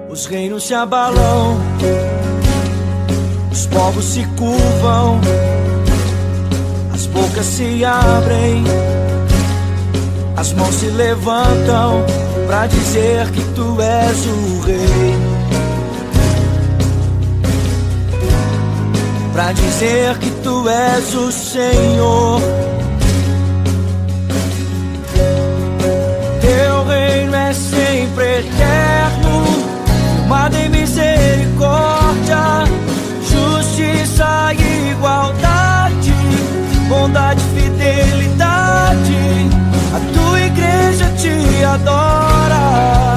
Os reinos se abalam, os povos se curvam, as bocas se abrem, as mãos se levantam pra dizer que tu és o rei, pra dizer que tu és o Senhor. Teu reino é sempre eterno, firmado em misericórdia, justiça e igualdade, bondade e fidelidade. A tua igreja te adora,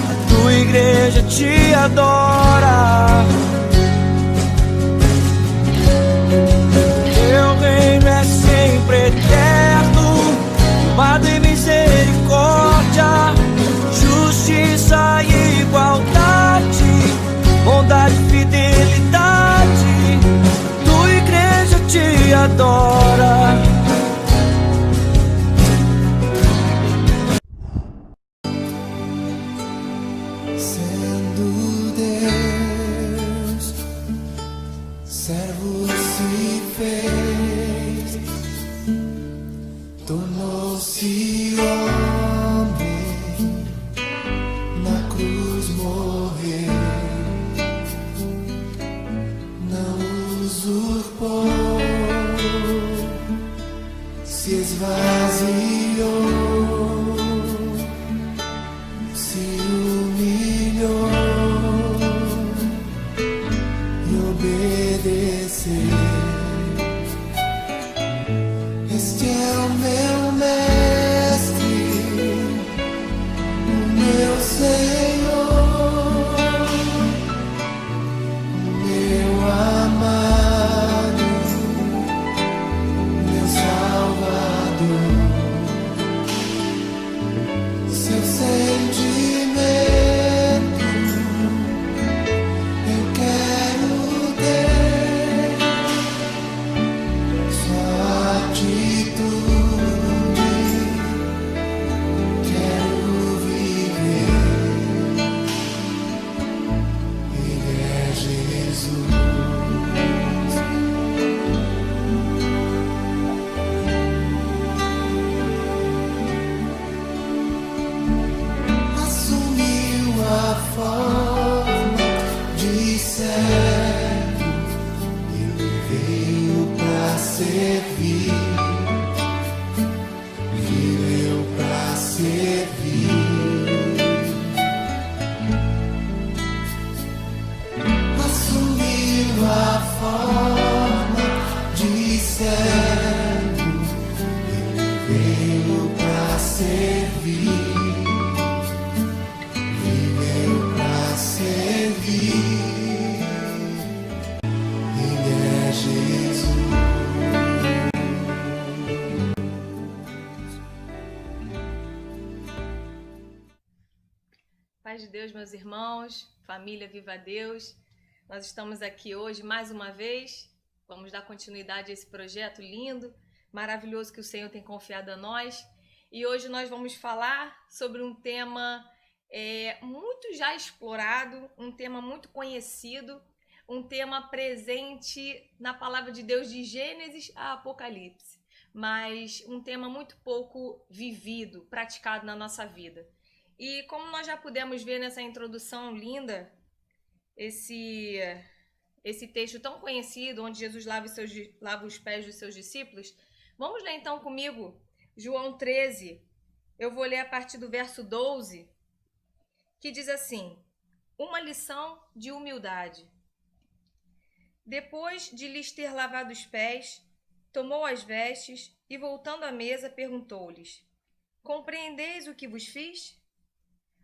a tua igreja te adora. Teu reino é sempre eterno, firmado em misericórdia, justiça e igualdade, bondade e fidelidade. Tua igreja te adora. Sendo Deus, servo se fez, tornou-se homem, na cruz morreu, não usurpou, se esvaziou, se humilhou e obedeceu. Este é o meu mestre, o meu Senhor, o meu amado, meu Salvador. Seu sentimento eu quero ter, sua atitude quero viver. Ele é Jesus. Assumiu a forma de servo, ele veio pra servir, viveu pra servir. Assumiu a forma de servo, ele veio pra servir, viveu pra servir. Ele é Jesus. Paz de Deus, meus irmãos, família Viva a Deus. Nós estamos aqui hoje mais uma vez. Vamos dar continuidade a esse projeto lindo, maravilhoso que o Senhor tem confiado a nós. E hoje nós vamos falar sobre um tema muito já explorado, um tema muito conhecido, um tema presente na palavra de Deus de Gênesis a Apocalipse, mas um tema muito pouco vivido, praticado na nossa vida. E como nós já pudemos ver nessa introdução linda, esse texto tão conhecido, onde Jesus lava os pés dos seus discípulos, vamos ler então comigo João 13. Eu vou ler a partir do verso 12, que diz assim: uma lição de humildade. Depois de lhes ter lavado os pés, tomou as vestes e, voltando à mesa, perguntou-lhes: compreendeis o que vos fiz?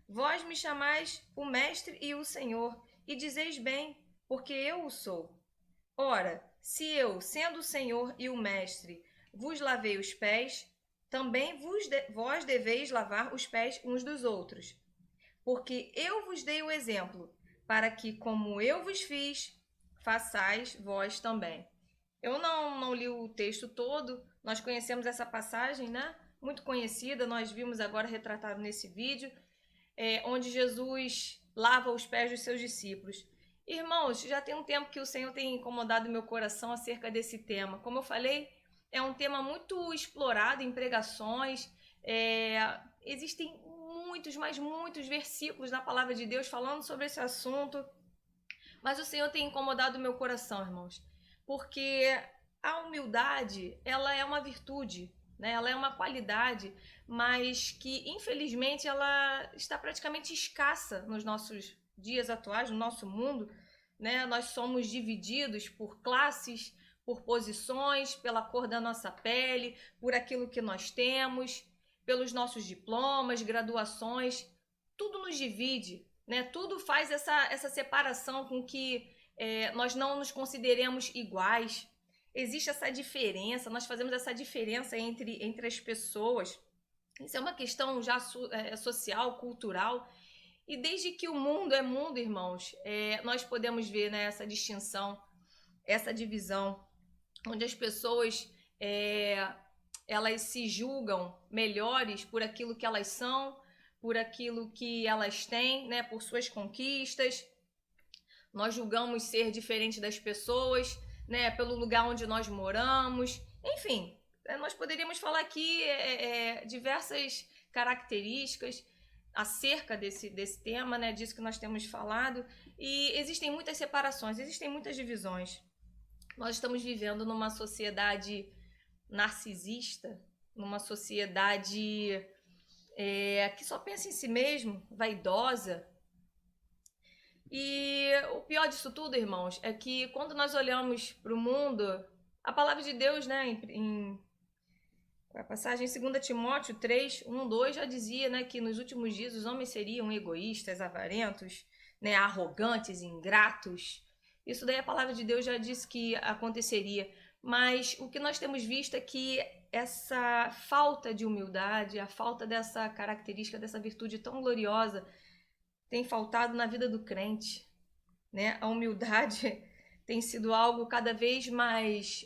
Vós me chamais o Mestre e o Senhor, e dizeis bem, porque eu o sou. Ora, se eu, sendo o Senhor e o Mestre, vos lavei os pés, também vós deveis lavar os pés uns dos outros. Porque eu vos dei o exemplo, para que, como eu vos fiz, façais vós também. Eu não li o texto todo, nós conhecemos essa passagem, né? muito conhecida, nós vimos agora retratado nesse vídeo, onde Jesus lava os pés dos seus discípulos. Irmãos, já tem um tempo que o Senhor tem incomodado meu coração acerca desse tema. Como eu falei, é um tema muito explorado em pregações, existem muitos, mas muitos versículos na palavra de Deus falando sobre esse assunto, mas o Senhor tem incomodado meu coração, irmãos, porque a humildade, ela é uma virtude, né? Ela é uma qualidade, mas que infelizmente ela está praticamente escassa nos nossos dias atuais, no nosso mundo, né? Nós somos divididos por classes, por posições, pela cor da nossa pele, por aquilo que nós temos, pelos nossos diplomas, graduações, tudo nos divide, né? Tudo faz essa separação com que nós não nos consideremos iguais. Existe essa diferença, nós fazemos essa diferença entre as pessoas. Isso é uma questão já social, cultural. E desde que o mundo é mundo, irmãos, nós podemos ver, né, essa distinção, essa divisão, onde as pessoas elas se julgam melhores por aquilo que elas são, por aquilo que elas têm, né, por suas conquistas. Nós julgamos ser diferente das pessoas, né, pelo lugar onde nós moramos. Enfim, nós poderíamos falar aqui diversas características acerca desse tema, né, disso que nós temos falado. E existem muitas separações, existem muitas divisões. Nós estamos vivendo numa sociedade narcisista, numa sociedade que só pensa em si mesmo, vaidosa. E o pior disso tudo, irmãos, é que quando nós olhamos para o mundo, a palavra de Deus, né, em a passagem em 2 Timóteo 3, 1, 2, já dizia, né, que nos últimos dias os homens seriam egoístas, avarentos, né, arrogantes, ingratos. Isso daí a palavra de Deus já disse que aconteceria. Mas o que nós temos visto é que essa falta de humildade, a falta dessa característica, dessa virtude tão gloriosa, tem faltado na vida do crente, né? A humildade tem sido algo cada vez mais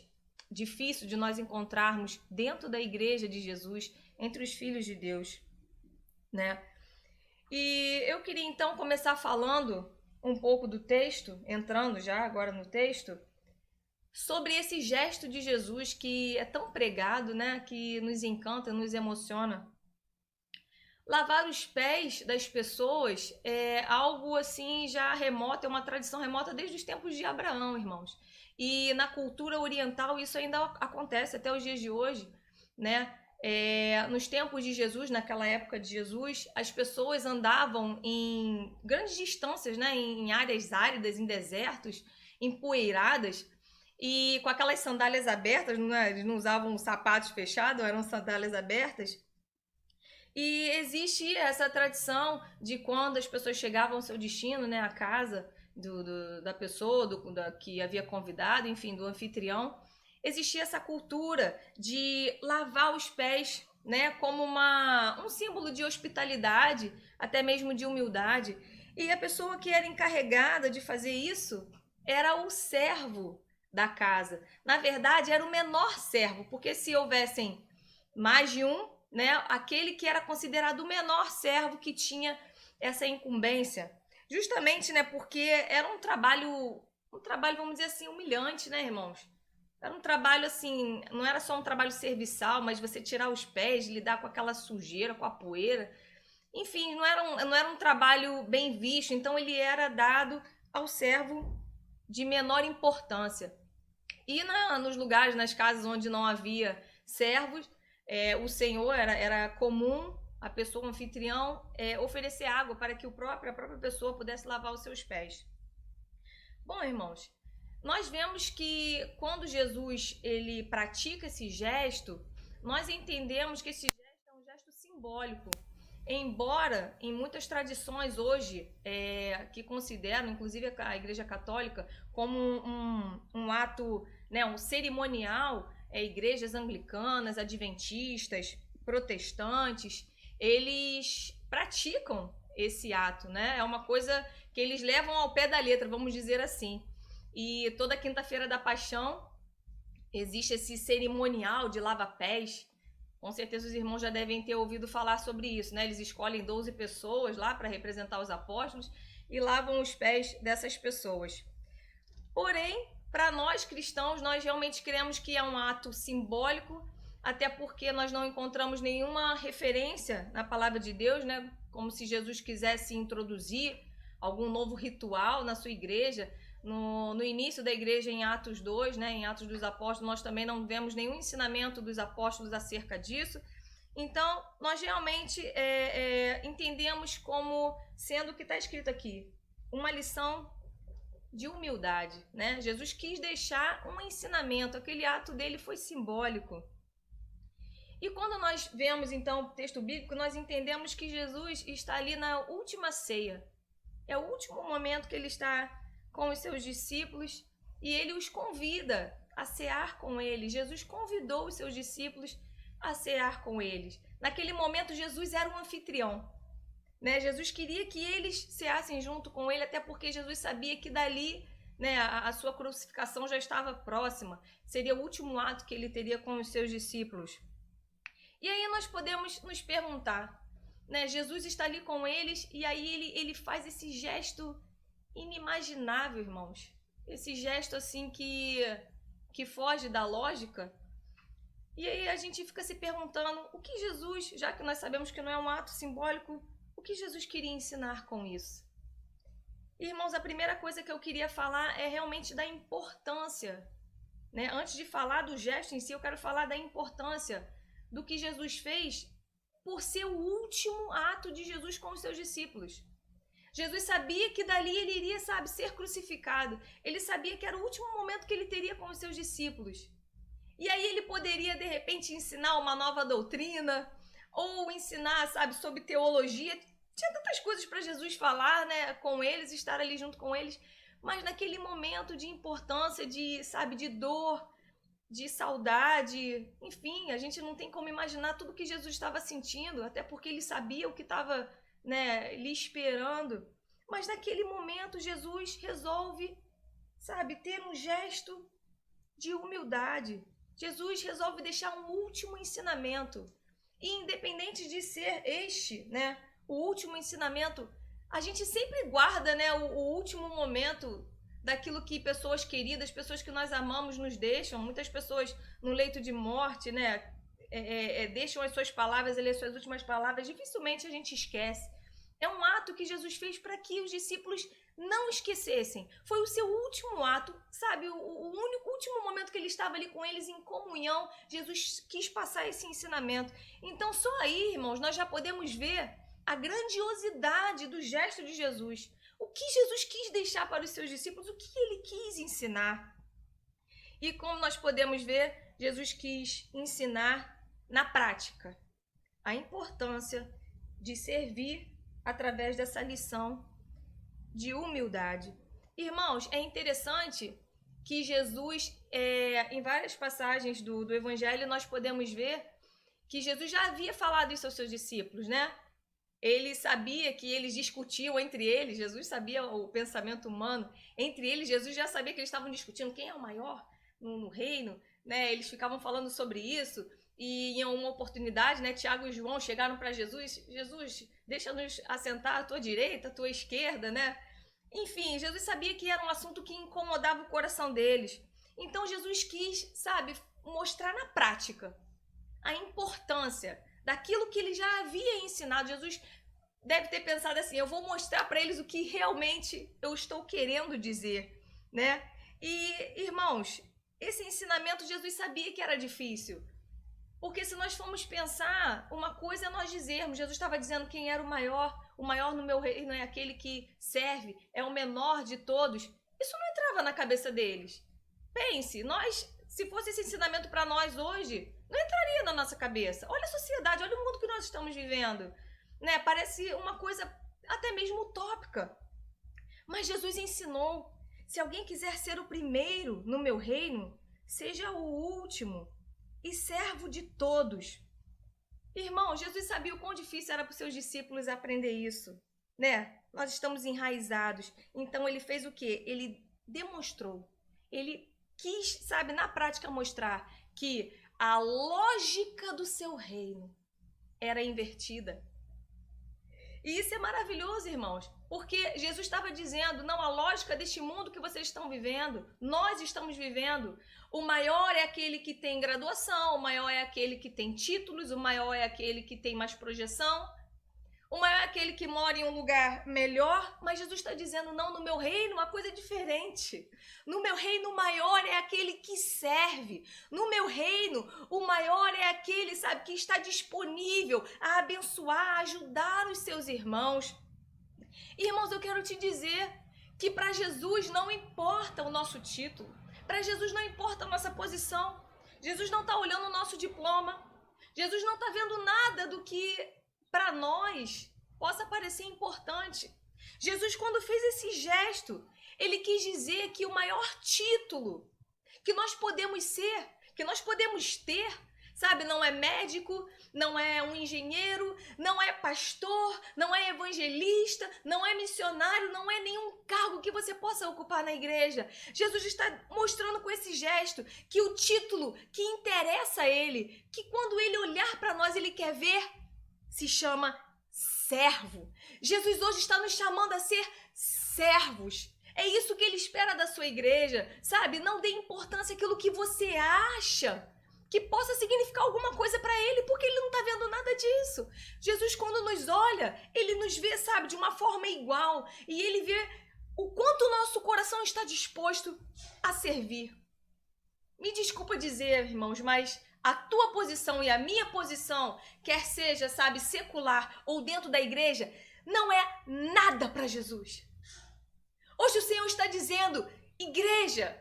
difícil de nós encontrarmos dentro da igreja de Jesus, entre os filhos de Deus, né? E eu queria então começar falando um pouco do texto, entrando já agora no texto, sobre esse gesto de Jesus que é tão pregado, né? Que nos encanta, nos emociona. Lavar os pés das pessoas é algo assim já remoto, é uma tradição remota desde os tempos de Abraão, irmãos. E na cultura oriental isso ainda acontece até os dias de hoje, né? Nos tempos de Jesus, naquela época de Jesus, as pessoas andavam em grandes distâncias, né? Em áreas áridas, em desertos, empoeiradas, e com aquelas sandálias abertas, né? Eles não usavam sapatos fechados, eram sandálias abertas. E existe essa tradição de quando as pessoas chegavam ao seu destino, né, a casa da pessoa que havia convidado, enfim, do anfitrião, existia essa cultura de lavar os pés, né, como um símbolo de hospitalidade, até mesmo de humildade. E a pessoa que era encarregada de fazer isso era o servo da casa. Na verdade, era o menor servo, porque se houvessem mais de um, né, aquele que era considerado o menor servo que tinha essa incumbência, justamente, né, porque era um trabalho, vamos dizer assim, humilhante, né, irmãos? Era um trabalho assim, não era só um trabalho serviçal, mas você tirar os pés, lidar com aquela sujeira, com a poeira, enfim, não era um trabalho bem visto, então ele era dado ao servo de menor importância. E nos lugares, nas casas onde não havia servos, o Senhor era comum, a pessoa, o anfitrião, oferecer água para que a própria pessoa pudesse lavar os seus pés. Bom, irmãos, nós vemos que quando Jesus ele pratica esse gesto, nós entendemos que esse gesto é um gesto simbólico. Embora em muitas tradições hoje, que consideram, inclusive a Igreja Católica, como um ato, né, um cerimonial, igrejas anglicanas, adventistas, protestantes, eles praticam esse ato, né? É uma coisa que eles levam ao pé da letra, vamos dizer assim. E toda quinta-feira da Paixão existe esse cerimonial de lava-pés, Com certeza os irmãos já devem ter ouvido falar sobre isso, né? Eles escolhem 12 pessoas lá para representar os apóstolos e lavam os pés dessas pessoas. Porém, para nós cristãos, nós realmente cremos que é um ato simbólico, até porque nós não encontramos nenhuma referência na palavra de Deus, né? Como se Jesus quisesse introduzir algum novo ritual na sua igreja. No início da igreja, em Atos 2, né, em Atos dos Apóstolos, nós também não vemos nenhum ensinamento dos apóstolos acerca disso. Então, nós realmente entendemos como sendo o que está escrito aqui, uma lição de humildade, né? Jesus quis deixar um ensinamento, aquele ato dele foi simbólico. E quando nós vemos, então, o texto bíblico, nós entendemos que Jesus está ali na última ceia. É o último momento que ele está com os seus discípulos e ele os convida a cear com eles. Jesus convidou os seus discípulos a cear com eles. Naquele momento, Jesus era um anfitrião, né? Jesus queria que eles ceassem junto com ele, até porque Jesus sabia que dali, né, a sua crucificação já estava próxima. Seria o último ato que ele teria com os seus discípulos. E aí nós podemos nos perguntar, né? Jesus está ali com eles e aí ele faz esse gesto inimaginável, irmãos. Esse gesto assim que foge da lógica. E aí a gente fica se perguntando o que Jesus, já que nós sabemos que não é um ato simbólico, o que Jesus queria ensinar com isso? Irmãos, a primeira coisa que eu queria falar é realmente da importância, né? Antes de falar do gesto em si, eu quero falar da importância do que Jesus fez por ser o último ato de Jesus com os seus discípulos. Jesus sabia que dali ele iria, ser crucificado. Ele sabia que era o último momento que ele teria com os seus discípulos. E aí ele poderia, de repente, ensinar uma nova doutrina, ou ensinar, sobre teologia. Tinha tantas coisas para Jesus falar, né, com eles, estar ali junto com eles. Mas naquele momento de importância, de dor, de saudade, enfim, a gente não tem como imaginar tudo que Jesus estava sentindo, até porque ele sabia o que estava, né, lhe esperando. Mas naquele momento Jesus resolve, ter um gesto de humildade. Jesus resolve deixar um último ensinamento. E independente de ser este, né, o último ensinamento, a gente sempre guarda, né, o último momento daquilo que pessoas queridas, pessoas que nós amamos nos deixam. Muitas pessoas no leito de morte, né, deixam as suas palavras, as suas últimas palavras, dificilmente a gente esquece. É um ato que Jesus fez para que os discípulos não esquecessem. Foi o seu último ato, o único último momento que ele estava ali com eles em comunhão. Jesus quis passar esse ensinamento. Então, só aí, irmãos, nós já podemos ver a grandiosidade do gesto de Jesus. O que Jesus quis deixar para os seus discípulos, o que ele quis ensinar. E como nós podemos ver, Jesus quis ensinar na prática a importância de servir através dessa lição de humildade. Irmãos, é interessante que Jesus, em várias passagens do Evangelho, nós podemos ver que Jesus já havia falado isso aos seus discípulos, né? Ele sabia que eles discutiam entre eles, Jesus sabia o pensamento humano. Entre eles, Jesus já sabia que eles estavam discutindo quem é o maior no reino, né? Eles ficavam falando sobre isso. E em uma oportunidade, né, Tiago e João chegaram para Jesus. Jesus, deixa-nos assentar à tua direita, à tua esquerda, né? Enfim, Jesus sabia que era um assunto que incomodava o coração deles. Então Jesus quis, mostrar na prática a importância daquilo que ele já havia ensinado. Jesus deve ter pensado assim, eu vou mostrar para eles o que realmente eu estou querendo dizer, né? E, irmãos, esse ensinamento Jesus sabia que era difícil. Porque se nós formos pensar, uma coisa é nós dizermos, Jesus estava dizendo quem era o maior no meu reino é aquele que serve, é o menor de todos. Isso não entrava na cabeça deles. Pense, se fosse esse ensinamento para nós hoje, não entraria na nossa cabeça. Olha a sociedade, olha o mundo que nós estamos vivendo, né? Parece uma coisa até mesmo utópica. Mas Jesus ensinou, se alguém quiser ser o primeiro no meu reino, seja o último e servo de todos. Irmão, Jesus sabia o quão difícil era para os seus discípulos aprender isso, né? Nós estamos enraizados. Então ele fez o quê? Ele demonstrou. Ele quis, na prática mostrar que a lógica do seu reino era invertida. E isso é maravilhoso, irmãos, porque Jesus estava dizendo, não, a lógica deste mundo que vocês estão vivendo, nós estamos vivendo, o maior é aquele que tem graduação, o maior é aquele que tem títulos, o maior é aquele que tem mais projeção, o maior é aquele que mora em um lugar melhor, mas Jesus está dizendo, não, no meu reino uma coisa diferente. No meu reino o maior é aquele que serve. No meu reino o maior é aquele, sabe, que está disponível a abençoar, a ajudar os seus irmãos. Irmãos, eu quero te dizer que para Jesus não importa o nosso título. Para Jesus não importa a nossa posição. Jesus não está olhando o nosso diploma. Jesus não está vendo nada do que para nós possa parecer importante. Jesus, quando fez esse gesto, ele quis dizer que o maior título que nós podemos ser, que nós podemos ter, sabe, não é médico, não é um engenheiro, não é pastor, não é evangelista, não é missionário, não é nenhum cargo que você possa ocupar na igreja. Jesus está mostrando com esse gesto que o título que interessa a ele, que quando ele olhar para nós, ele quer ver, se chama servo. Jesus hoje está nos chamando a ser servos. É isso que ele espera da sua igreja, sabe? Não dê importância àquilo que você acha que possa significar alguma coisa para ele, porque ele não está vendo nada disso. Jesus, quando nos olha, ele nos vê, sabe, de uma forma igual, e ele vê o quanto o nosso coração está disposto a servir. Me desculpa dizer, irmãos, mas a tua posição e a minha posição, quer seja, sabe, secular ou dentro da igreja, não é nada para Jesus. Hoje o Senhor está dizendo, igreja,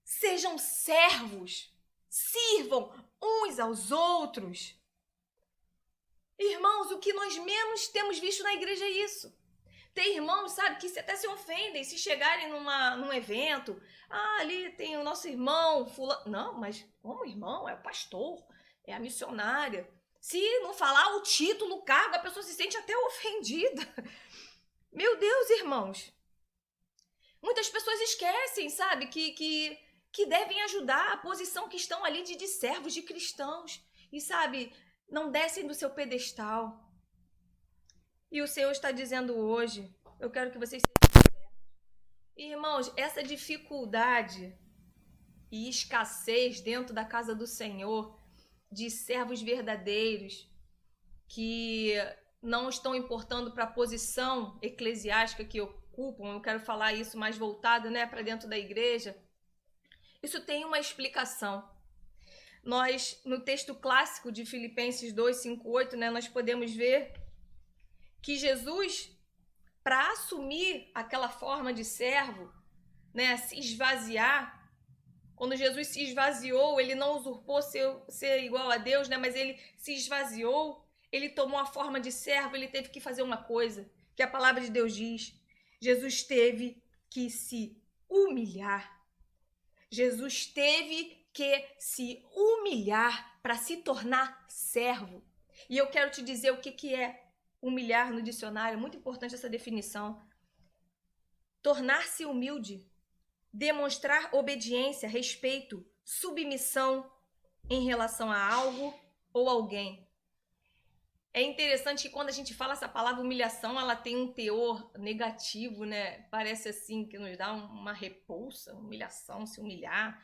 sejam servos, sirvam uns aos outros. Irmãos, o que nós menos temos visto na igreja é isso. Tem irmãos, sabe, que até se ofendem se chegarem num evento. Ah, ali tem o nosso irmão, fulano. Não, mas como irmão? É o pastor, é a missionária. Se não falar o título, o cargo, a pessoa se sente até ofendida. Meu Deus, irmãos. Muitas pessoas esquecem, sabe, que devem ajudar a posição que estão ali de servos, de cristãos. E, sabe, não descem do seu pedestal. E o Senhor está dizendo hoje, eu quero que vocês sejam certos. Irmãos, essa dificuldade e escassez dentro da casa do Senhor, de servos verdadeiros, que não estão importando para a posição eclesiástica que ocupam, eu quero falar isso mais voltado, né, para dentro da igreja, isso tem uma explicação. Nós, no texto clássico de Filipenses 2, 5, 8, né, nós podemos ver que Jesus, para assumir aquela forma de servo, né, se esvaziar, quando Jesus se esvaziou, ele não usurpou ser igual a Deus, né, mas ele se esvaziou, ele tomou a forma de servo, ele teve que fazer uma coisa, que a palavra de Deus diz, Jesus teve que se humilhar. Jesus teve que se humilhar para se tornar servo. E eu quero te dizer o que é humilhar no dicionário, é muito importante essa definição. Tornar-se humilde, demonstrar obediência, respeito, submissão em relação a algo ou alguém. É interessante que quando a gente fala essa palavra humilhação, ela tem um teor negativo, né? Parece assim que nos dá uma repulsa, humilhação, se humilhar,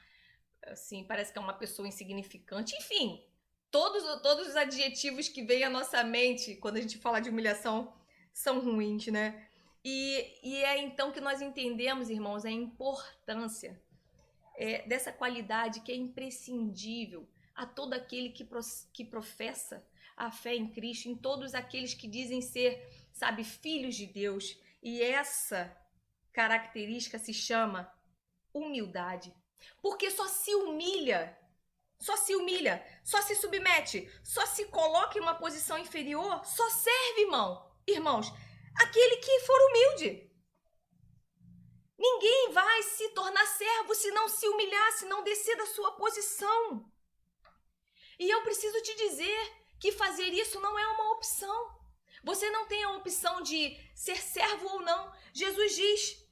assim, parece que é uma pessoa insignificante, enfim. Todos os adjetivos que vêm à nossa mente quando a gente fala de humilhação são ruins, né? E é então que nós entendemos, irmãos, a importância dessa qualidade que é imprescindível a todo aquele que professa a fé em Cristo, em todos aqueles que dizem ser, sabe, filhos de Deus. E essa característica se chama humildade. Porque só se humilha, só se submete, só se coloca em uma posição inferior, só serve, irmãos, aquele que for humilde. Ninguém vai se tornar servo se não se humilhar, se não descer da sua posição. E eu preciso te dizer que fazer isso não é uma opção. Você não tem a opção de ser servo ou não. Jesus diz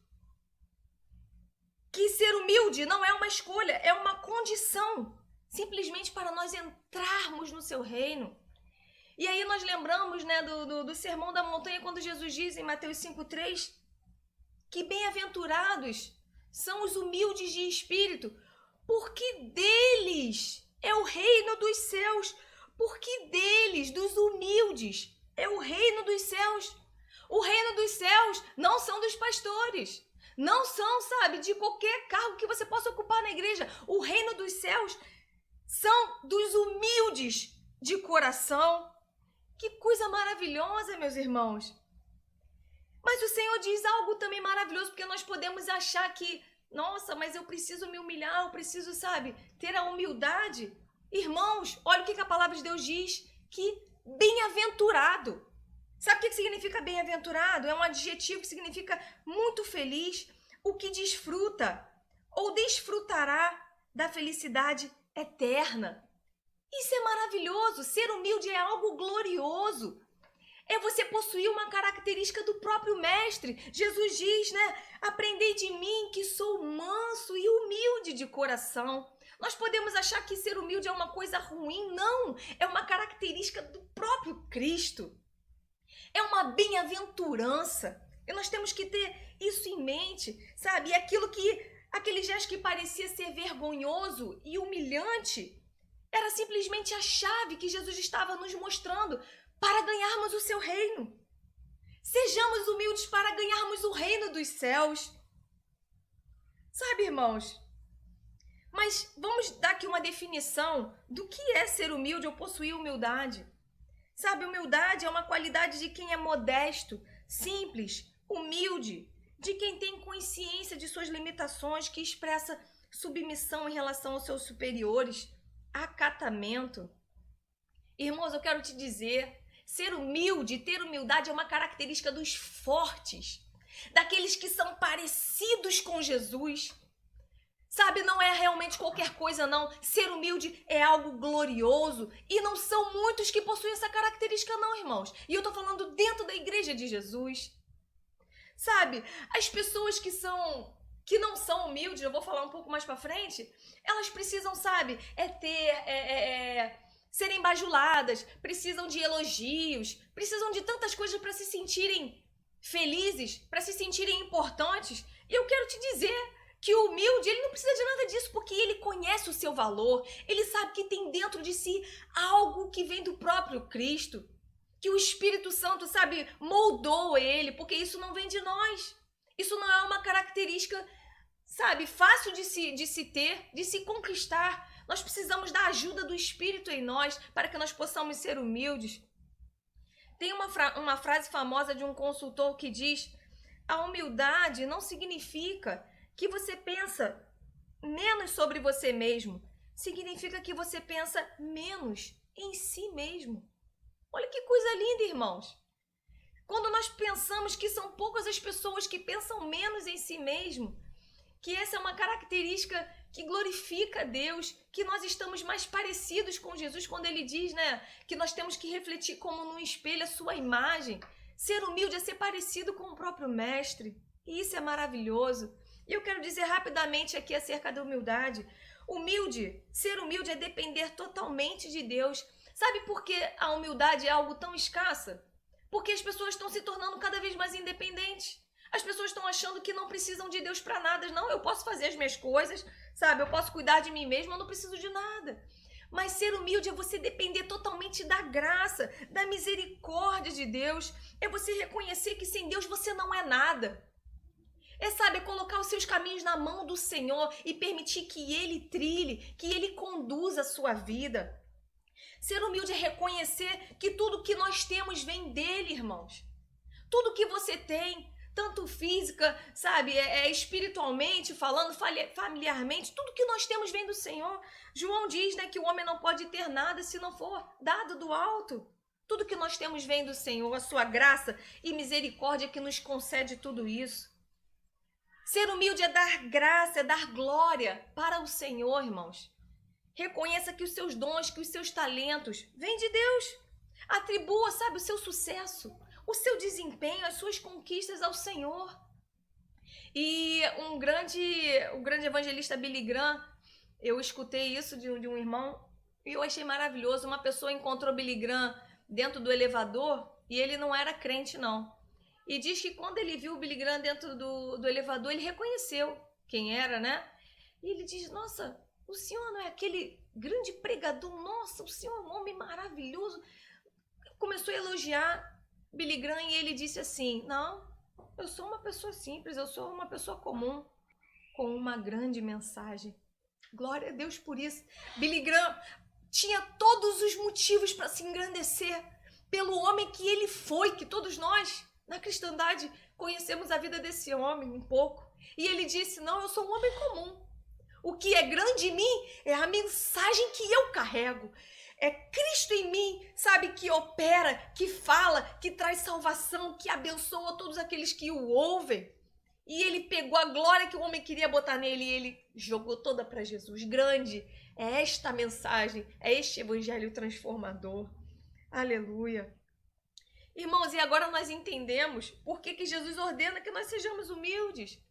que ser humilde não é uma escolha, é uma condição. simplesmente para nós entrarmos no seu reino. E aí nós lembramos, né, do Sermão da Montanha, quando Jesus diz em Mateus 5,3 que bem-aventurados são os humildes de espírito, porque deles é o reino dos céus, porque deles, dos humildes, é o reino dos céus. O reino dos céus não são dos pastores, não são, sabe, de qualquer cargo que você possa ocupar na igreja. O reino dos céus são dos humildes de coração. Que coisa maravilhosa, meus irmãos. Mas o Senhor diz algo também maravilhoso, porque nós podemos achar que, nossa, mas eu preciso me humilhar, eu preciso, sabe, ter a humildade. Irmãos, olha o que a palavra de Deus diz, que bem-aventurado. Sabe o que significa bem-aventurado? É um adjetivo que significa muito feliz, o que desfruta ou desfrutará da felicidade eterna. Isso é maravilhoso. Ser humilde é algo glorioso. É você possuir uma característica do próprio Mestre. Jesus diz, né? Aprendei de mim que sou manso e humilde de coração. Nós podemos achar que ser humilde é uma coisa ruim. Não, é uma característica do próprio Cristo. É uma bem-aventurança. E nós temos que ter isso em mente, sabe? E aquele gesto que parecia ser vergonhoso e humilhante, era simplesmente a chave que Jesus estava nos mostrando para ganharmos o seu reino. Sejamos humildes para ganharmos o reino dos céus. Sabe, irmãos? Mas vamos dar aqui uma definição do que é ser humilde ou possuir humildade. Sabe, humildade é uma qualidade de quem é modesto, simples, humilde, de quem tem consciência de suas limitações, que expressa submissão em relação aos seus superiores, acatamento. Irmãos, eu quero te dizer, ser humilde, ter humildade é uma característica dos fortes, daqueles que são parecidos com Jesus. Sabe, não é realmente qualquer coisa, não. Ser humilde é algo glorioso não são muitos que possuem essa característica, não, irmãos. E eu tô falando dentro da igreja de Jesus. Sabe, as pessoas que não são humildes, eu vou falar um pouco mais pra frente, elas precisam, sabe, serem bajuladas, precisam de elogios, precisam de tantas coisas para se sentirem felizes, para se sentirem importantes. E eu quero te dizer que o humilde, ele não precisa de nada disso, porque ele conhece o seu valor, ele sabe que tem dentro de si algo que vem do próprio Cristo, que o Espírito Santo, sabe, moldou ele, porque isso não vem de nós. Isso não é uma característica, sabe, fácil de se ter, de se conquistar. Nós precisamos da ajuda do Espírito em nós para que nós possamos ser humildes. Tem uma frase famosa de um consultor que diz: a humildade não significa que você pensa menos sobre você mesmo. Significa que você pensa menos em si mesmo. Olha que coisa linda, irmãos. Quando nós pensamos que são poucas as pessoas que pensam menos em si mesmo, que essa é uma característica que glorifica a Deus, que nós estamos mais parecidos com Jesus quando ele diz, né, que nós temos que refletir como num espelho a sua imagem. Ser humilde é ser parecido com o próprio Mestre. E isso é maravilhoso. E eu quero dizer rapidamente aqui acerca da humildade. Ser humilde é depender totalmente de Deus. Sabe por que a humildade é algo tão escassa? Porque as pessoas estão se tornando cada vez mais independentes. As pessoas estão achando que não precisam de Deus para nada. Não, eu posso fazer as minhas coisas, sabe? Eu posso cuidar de mim mesmo, eu não preciso de nada. Mas ser humilde é você depender totalmente da graça, da misericórdia de Deus. É você reconhecer que sem Deus você não é nada. É colocar os seus caminhos na mão do Senhor e permitir que Ele trilhe, que Ele conduza a sua vida. Ser humilde é reconhecer que tudo que nós temos vem dEle, irmãos. Tudo que você tem, tanto física, sabe, espiritualmente falando, familiarmente, tudo que nós temos vem do Senhor. João diz, né, que o homem não pode ter nada se não for dado do alto. Tudo que nós temos vem do Senhor, a sua graça e misericórdia que nos concede tudo isso. Ser humilde é dar graça, é dar glória para o Senhor, irmãos. Reconheça que os seus dons, que os seus talentos vêm de Deus. Atribua, sabe, o seu sucesso, o seu desempenho, as suas conquistas ao Senhor. E o grande evangelista Billy Graham, Eu escutei isso de um irmão e eu achei maravilhoso. Uma pessoa encontrou Billy Graham dentro do elevador e ele não era crente, não. E diz que quando ele viu o Billy Graham dentro do elevador, ele reconheceu quem era, né? E ele diz, nossa, o senhor não é aquele grande pregador? Nossa, o senhor é um homem maravilhoso. Começou a elogiar Billy Graham e ele disse assim, não, eu sou uma pessoa simples, eu sou uma pessoa comum, com uma grande mensagem. Glória a Deus por isso. Billy Graham tinha todos os motivos para se engrandecer pelo homem que ele foi, que todos nós, na cristandade, conhecemos a vida desse homem um pouco. E ele disse, não, eu sou um homem comum. O que é grande em mim é a mensagem que eu carrego. É Cristo em mim, sabe, que opera, que fala, que traz salvação, que abençoa todos aqueles que o ouvem. E ele pegou a glória que o homem queria botar nele e ele jogou toda para Jesus. Grande é esta mensagem, é este evangelho transformador. Aleluia. Irmãos, e agora nós entendemos por que Jesus ordena que nós sejamos humildes.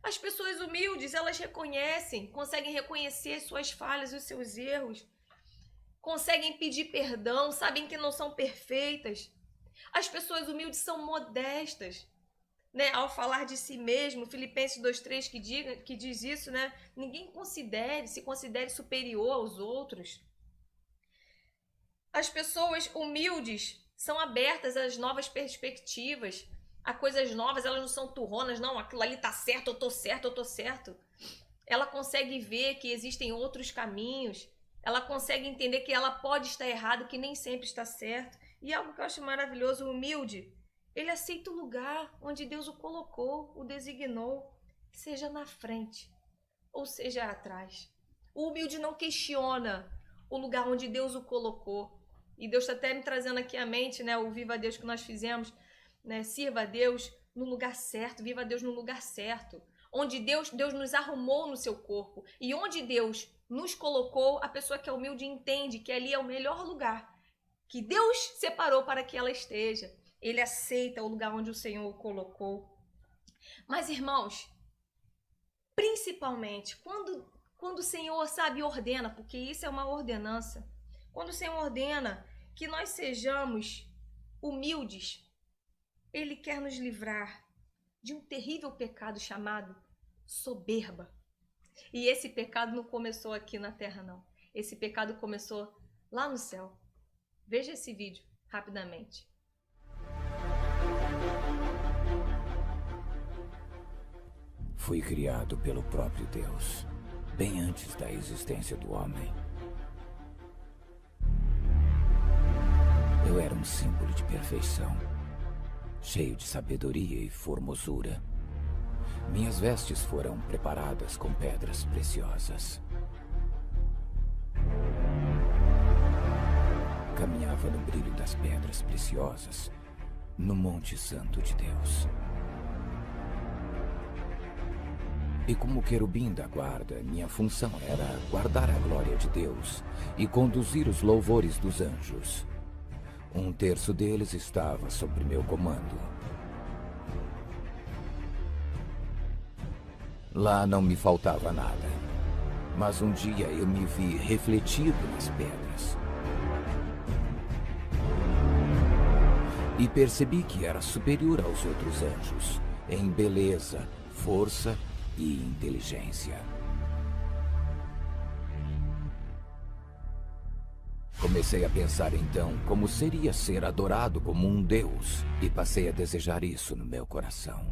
As pessoas humildes, elas reconhecem, conseguem reconhecer suas falhas e os seus erros, conseguem pedir perdão, sabem que não são perfeitas. As pessoas humildes são modestas, né? Ao falar de si mesmo, Filipenses 2:3 que diz isso, né? Ninguém se considere superior aos outros. As pessoas humildes são abertas às novas perspectivas, a coisas novas, elas não são turronas, não, aquilo ali tá certo, eu tô certo. Ela consegue ver que existem outros caminhos, ela consegue entender que ela pode estar errada, que nem sempre está certo. E algo que eu acho maravilhoso, o humilde, ele aceita o lugar onde Deus o colocou, o designou, seja na frente ou seja atrás. O humilde não questiona o lugar onde Deus o colocou. E Deus está até me trazendo aqui à mente, né, o Viva a Deus que nós fizemos, né, sirva a Deus no lugar certo, viva a Deus no lugar certo. Onde Deus nos arrumou no seu corpo. E onde Deus nos colocou, a pessoa que é humilde entende que ali é o melhor lugar, que Deus separou para que ela esteja. Ele aceita o lugar onde o Senhor o colocou. Mas, irmãos, principalmente, quando o Senhor, sabe, ordena, porque isso é uma ordenança, quando o Senhor ordena que nós sejamos humildes, Ele quer nos livrar de um terrível pecado chamado soberba. E esse pecado não começou aqui na terra, não. Esse pecado começou lá no céu. Veja esse vídeo rapidamente. Fui criado pelo próprio Deus, bem antes da existência do homem. Eu era um símbolo de perfeição, cheio de sabedoria e formosura. Minhas vestes foram preparadas com pedras preciosas. Caminhava no brilho das pedras preciosas, no Monte Santo de Deus. E como querubim da guarda, minha função era guardar a glória de Deus e conduzir os louvores dos anjos. 1/3 deles estava sob meu comando. Lá não me faltava nada, mas um dia eu me vi refletido nas pedras. E percebi que era superior aos outros anjos, em beleza, força e inteligência. Comecei a pensar então como seria ser adorado como um deus e passei a desejar isso no meu coração.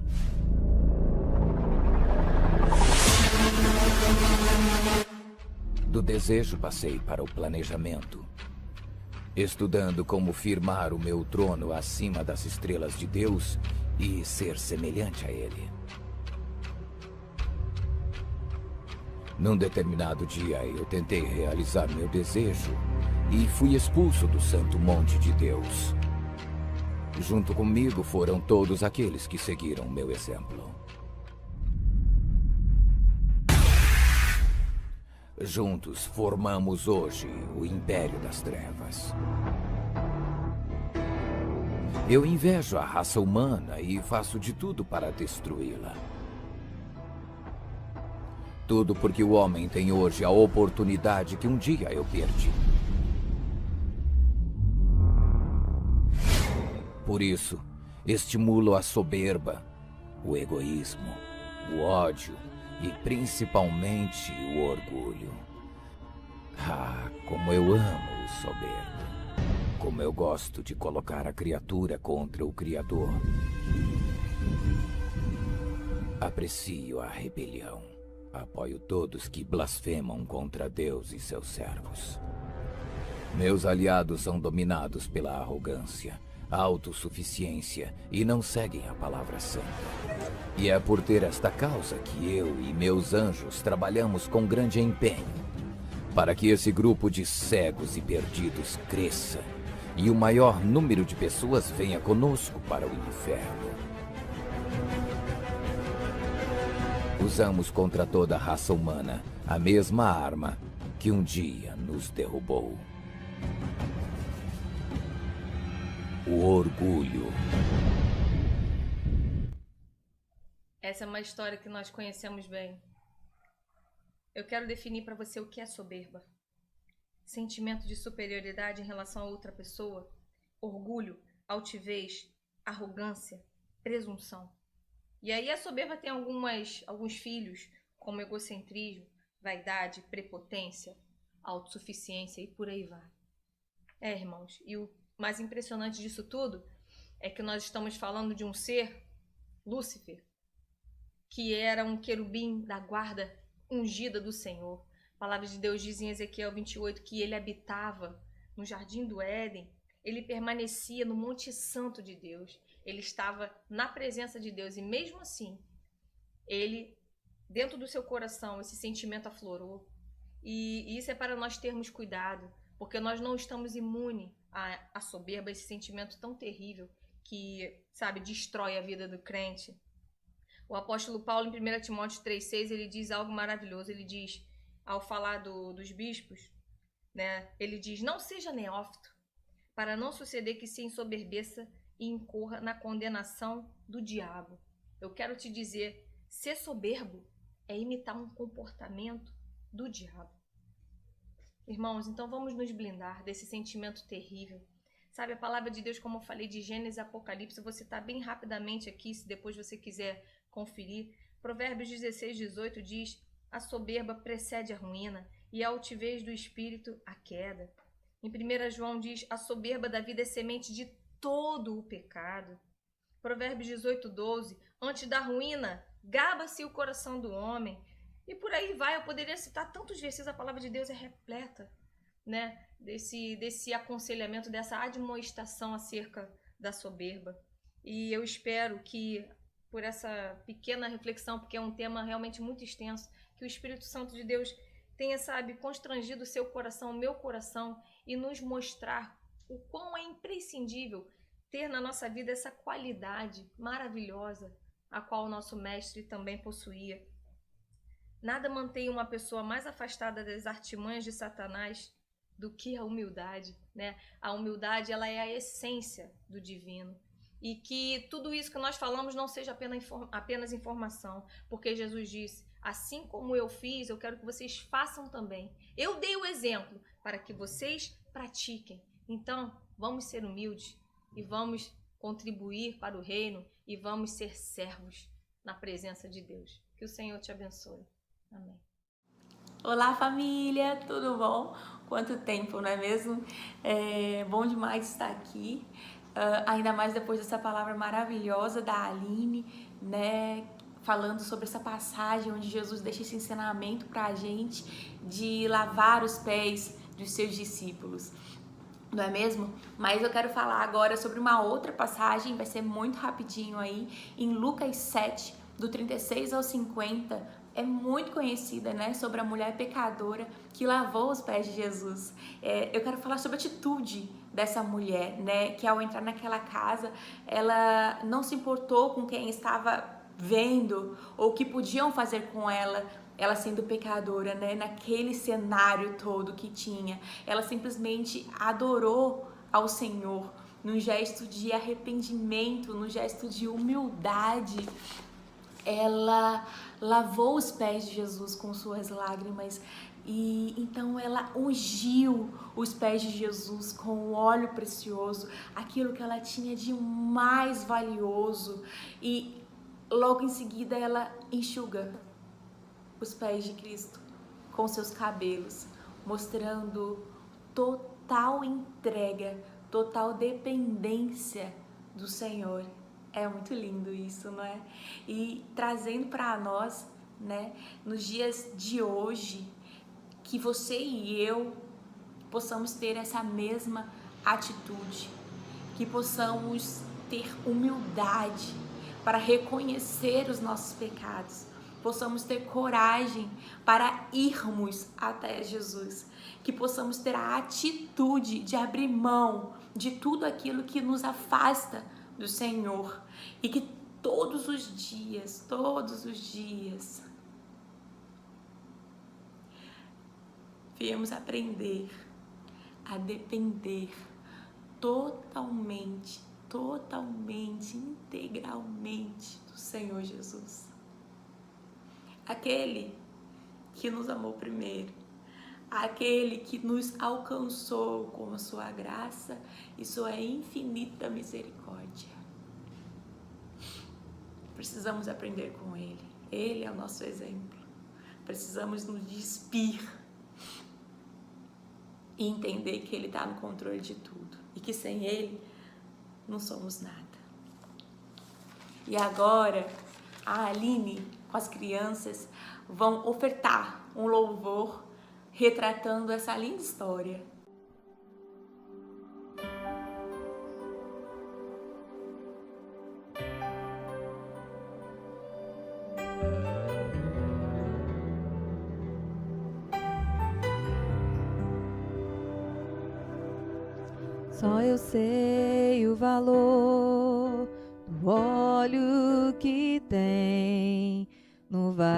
Do desejo passei para o planejamento, estudando como firmar o meu trono acima das estrelas de Deus e ser semelhante a Ele. Num determinado dia, eu tentei realizar meu desejo e fui expulso do Santo Monte de Deus. Junto comigo foram todos aqueles que seguiram meu exemplo. Juntos formamos hoje o Império das Trevas. Eu invejo a raça humana e faço de tudo para destruí-la. Tudo porque o homem tem hoje a oportunidade que um dia eu perdi. Por isso, estimulo a soberba, o egoísmo, o ódio e principalmente o orgulho. Ah, como eu amo o soberbo. Como eu gosto de colocar a criatura contra o Criador. Aprecio a rebelião. Apoio todos que blasfemam contra Deus e seus servos. Meus aliados são dominados pela arrogância, autossuficiência e não seguem a palavra santa. E é por ter esta causa que eu e meus anjos trabalhamos com grande empenho para que esse grupo de cegos e perdidos cresça e o maior número de pessoas venha conosco para o inferno. Usamos contra toda a raça humana a mesma arma que um dia nos derrubou. O orgulho. Essa é uma história que nós conhecemos bem. Eu quero definir para você o que é soberba. Sentimento de superioridade em relação a outra pessoa, orgulho, altivez, arrogância, presunção. E aí a soberba tem alguns filhos, como egocentrismo, vaidade, prepotência, autossuficiência e por aí vai. Irmãos, e o mais impressionante disso tudo é que nós estamos falando de um ser, Lúcifer, que era um querubim da guarda ungida do Senhor. A palavra de Deus diz em Ezequiel 28 que ele habitava no jardim do Éden, ele permanecia no Monte Santo de Deus, ele estava na presença de Deus e mesmo assim, ele, dentro do seu coração, esse sentimento aflorou. E isso é para nós termos cuidado, porque nós não estamos imunes à soberba, esse sentimento tão terrível que, destrói a vida do crente. O apóstolo Paulo, em 1 Timóteo 3,6, ele diz algo maravilhoso. Ele diz, ao falar dos bispos, ele diz: não seja neófito, para não suceder que se ensoberbeça e incorra na condenação do diabo. Eu quero te dizer, ser soberbo é imitar um comportamento do diabo. Irmãos, então vamos nos blindar desse sentimento terrível. A palavra de Deus, como eu falei, de Gênesis e Apocalipse, eu vou citar bem rapidamente aqui, se depois você quiser conferir. Provérbios 16:18 diz: a soberba precede a ruína e a altivez do espírito a queda. Em 1 João diz: a soberba da vida é semente de todo o pecado. Provérbios 18:12, antes da ruína, gaba-se o coração do homem. E por aí vai, eu poderia citar tantos versículos, a palavra de Deus é repleta, desse aconselhamento, dessa admoestação acerca da soberba. E eu espero que, por essa pequena reflexão, porque é um tema realmente muito extenso, que o Espírito Santo de Deus tenha, constrangido o seu coração, o meu coração, e nos mostrar o quão é imprescindível ter na nossa vida essa qualidade maravilhosa, a qual o nosso mestre também possuía. Nada mantém uma pessoa mais afastada das artimanhas de Satanás do que a humildade, A humildade, ela é a essência do divino. E que tudo isso que nós falamos não seja apenas informação, porque Jesus disse: assim como eu fiz, eu quero que vocês façam também. Eu dei o exemplo para que vocês pratiquem. Então, vamos ser humildes e vamos contribuir para o reino e vamos ser servos na presença de Deus. Que o Senhor te abençoe. Amém. Olá, família, tudo bom? Quanto tempo, não é mesmo? É bom demais estar aqui, ainda mais depois dessa palavra maravilhosa da Aline, falando sobre essa passagem onde Jesus deixa esse ensinamento para a gente de lavar os pés dos seus discípulos, não é mesmo? Mas eu quero falar agora sobre uma outra passagem, vai ser muito rapidinho aí, em Lucas 7, do 36 ao 50, é muito conhecida, sobre a mulher pecadora que lavou os pés de Jesus. Eu quero falar sobre a atitude dessa mulher, que ao entrar naquela casa, ela não se importou com quem estava vendo ou o que podiam fazer com ela sendo pecadora, naquele cenário todo que tinha. Ela simplesmente adorou ao Senhor num gesto de arrependimento, num gesto de humildade. ela lavou os pés de Jesus com suas lágrimas e então ela ungiu os pés de Jesus com o óleo precioso, aquilo que ela tinha de mais valioso, e logo em seguida ela enxuga os pés de Cristo com seus cabelos, mostrando total entrega, total dependência do Senhor. É muito lindo isso, não é? E trazendo para nós, né, nos dias de hoje, que você e eu possamos ter essa mesma atitude, que possamos ter humildade para reconhecer os nossos pecados, possamos ter coragem para irmos até Jesus, que possamos ter a atitude de abrir mão de tudo aquilo que nos afasta do Senhor, e que todos os dias viemos aprender a depender totalmente, integralmente do Senhor Jesus. Aquele que nos amou primeiro, aquele que nos alcançou com a sua graça e sua infinita misericórdia. Precisamos aprender com Ele. Ele é o nosso exemplo. Precisamos nos despir e entender que Ele está no controle de tudo e que sem Ele não somos nada. E agora a Aline com as crianças vão ofertar um louvor retratando essa linda história. Só eu sei o valor do óleo que tem no vaso.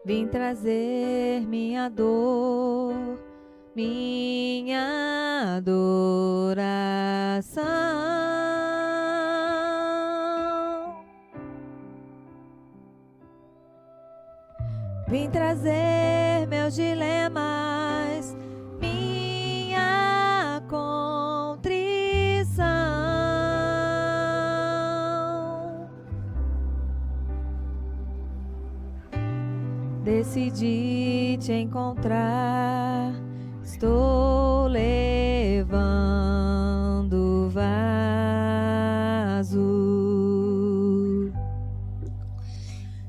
Vim trazer minha dor, minha adoração. Vim trazer meus dilemas, minha contrição. Decidi te encontrar, estou levando o vaso.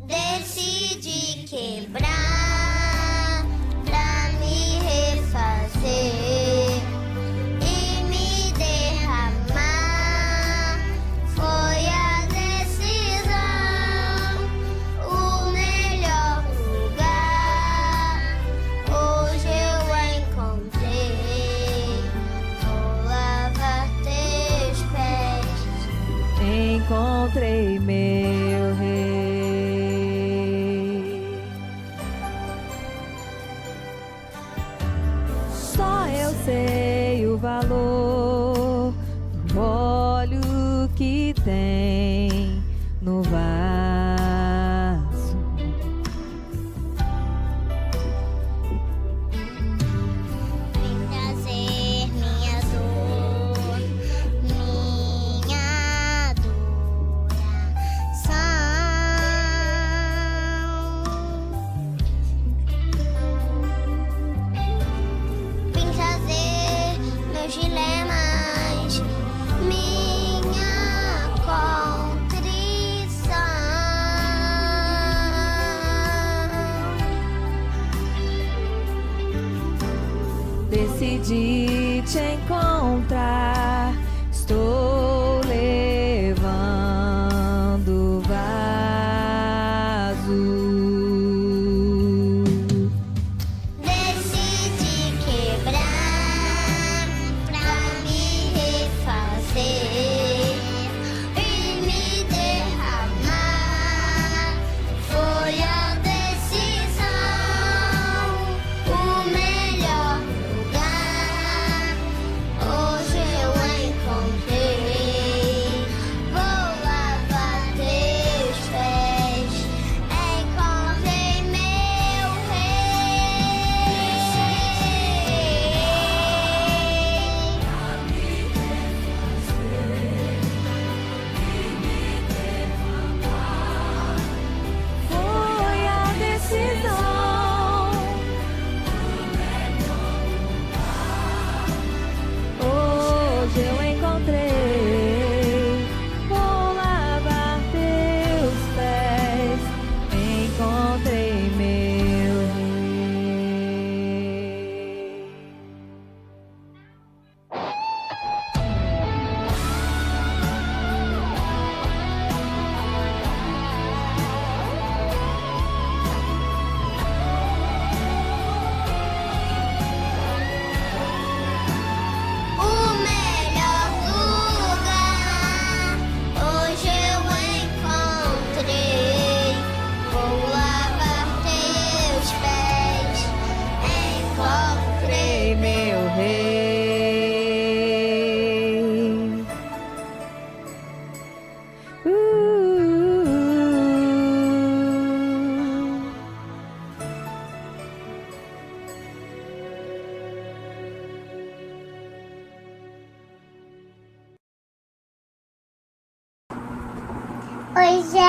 Decidi quebrar pra me refazer e me derramar. Foi a decisão, o melhor lugar. Hoje eu encontrei, vou lavar teus pés. Encontrei meu rei. Só eu sei o valor do óleo que tem no vaso. Vim trazer minha dor, minha adoração. Vim trazer meus dilemas, minha contrição. Decidi te encontrar, estou levando o vaso. Decidi quebrar pra me refazer e me derramar. Foi a decisão, o melhor lugar. Hoje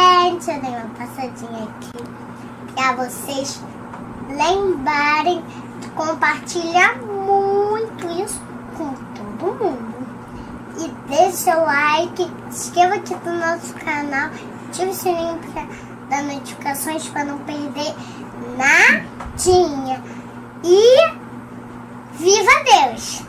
gente, eu dei uma passadinha aqui pra vocês lembrarem de compartilhar muito isso com todo mundo. E deixe seu like, se inscreva aqui no nosso canal, ative o sininho para dar notificações para não perder nadinha. E viva Deus!